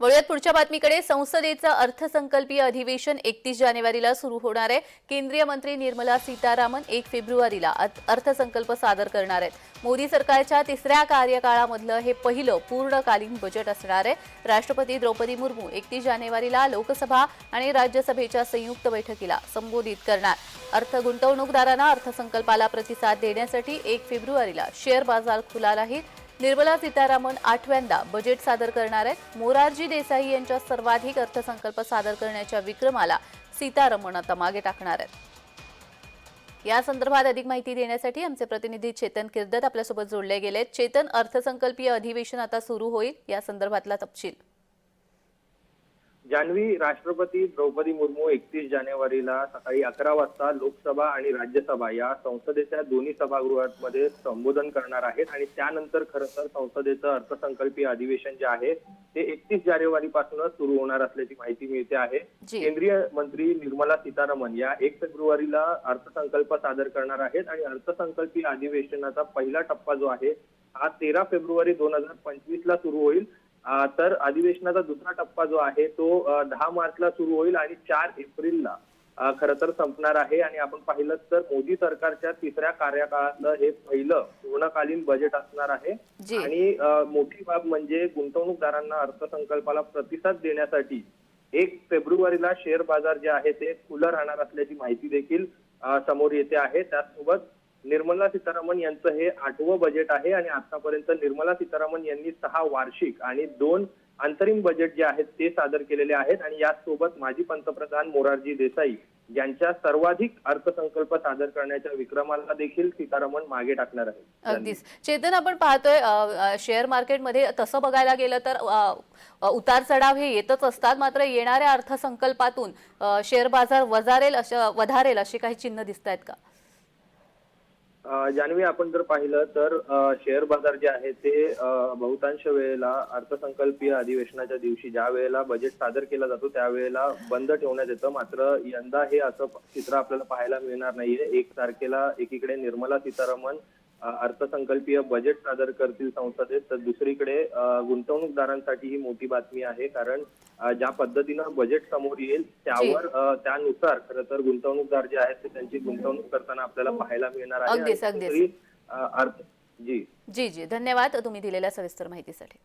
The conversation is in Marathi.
वळूयात पुढच्या बातमीकडे। संसदेचं अर्थसंकल्पीय अधिवेशन 31 जानेवारीला सुरू होणार आहे। केंद्रीय मंत्री निर्मला सीतारामन 1 फेब्रुवारीला अर्थसंकल्प सादर करणार आहेत। मोदी सरकारच्या तिसऱ्या कार्यकाळामधलं हे पहिलं पूर्णकालीन बजेट असणार आहे। राष्ट्रपती द्रौपदी मुर्मू 31 जानेवारीला लोकसभा आणि राज्यसभेच्या संयुक्त बैठकीला संबोधित करणार। गुंतवणूकदारांना अर्थसंकल्पाला प्रतिसाद देण्यासाठी 1 फेब्रुवारीला शेअर बाजार खुला राहील। निर्मला सीतारामन 8व्यांदा बजेट सादर करणार आहेत। मोरारजी देसाई यांच्या सर्वाधिक अर्थसंकल्प सादर करण्याच्या विक्रमाला सीतारामन आता मागे टाकणार आहेत। या संदर्भात अधिक माहिती देण्यासाठी आमचे प्रतिनिधी चेतन किर्दत आपल्यासोबत जोडले गेलेत। चेतन, अर्थसंकल्पीय अधिवेशन आता सुरू होईल, या संदर्भातला तपशील। जानवी, राष्ट्रपती द्रौपदी मुर्मू 31 जानेवारीला सकाळी 11 वाजता लोकसभा आणि राज्यसभा या संसदेच्या दोन्ही सभागृहांमध्ये संबोधन करणार आहेत आणि त्यानंतर खरं तर संसदेचं अर्थसंकल्पीय अधिवेशन जे आहे ते 31 जानेवारीपासूनच सुरू होणार असल्याची माहिती मिळते आहे। केंद्रीय मंत्री निर्मला सीतारामन या 1 फेब्रुवारीला अर्थसंकल्प सादर करणार आहेत आणि अर्थसंकल्पीय अधिवेशनाचा पहिला टप्पा जो आहे हा 13 फेब्रुवारी 2025 ला सुरू होईल। तर अधिवेशनाचा दुसरा टप्पा जो आहे तो 10 मार्चला सुरू होईल आणि 4 एप्रिलला खरं तर संपणार आहे। आणि आपण पाहिलं तर मोदी सरकारच्या तिसऱ्या कार्यकाळातलं हे पहिलं पूर्णकालीन बजेट असणार आहे। आणि मोठी बाब म्हणजे गुंतवणूकदारांना अर्थसंकल्पाला प्रतिसाद देण्यासाठी 1 फेब्रुवारीला शेअर बाजार जे आहे ते खुलं राहणार असल्याची माहिती देखील समोर येते आहे। त्याचसोबत निर्मला सीतारामन यांचं हे 8वं बजेट आहे आणि आतापर्यंत निर्मला सीतारामन यांनी 6 वार्षिक आणि 2 अंतरिम बजेट जे आहेत ते सादर केलेले आहेत। आणि यासोबत माजी पंतप्रधान मोरारजी देसाई यांच्या सर्वाधिक अर्थसंकल्प सादर करण्याच्या विक्रमाला देखील सीतारामन मागे टाकणार आहेत। अगदीच चेतन, आपण पाहतोय शेअर मार्केटमध्ये तसं बघायला गेलं तर उतार चढाव हे येतच असतात, मात्र येणाऱ्या अर्थसंकल्पातून शेअर बाजार वधारेल अशी काही चिन्ह दिसत आहेत का? जानवी, आपण जर पाहिलं तर शेअर बाजार जे आहे ते बहुतांश वेळेला अर्थसंकल्पीय अधिवेशनाच्या दिवशी ज्या वेळेला बजेट सादर केला जातो त्यावेळेला बंद ठेवण्यात येतं। मात्र यंदा हे असं चित्र आपल्याला पाहायला मिळणार नाहीये। 1 तारखेला एकीकडे निर्मला सीतारामन अर्थसंकल्पीय बजेट सादर करतील संसदेत, तर दुसरीकडे गुंतवणूकदारांसाठी ही मोठी बातमी आहे। कारण ज्या पद्धतीनं बजेट समोर येईल त्यानुसार खरं तर गुंतवणूकदार जे आहेत ते त्यांची गुंतवणूक करताना आपल्याला पाहायला मिळणार आहे। अगदीच जी जी जी धन्यवाद तुम्ही दिलेल्या सविस्तर माहितीसाठी।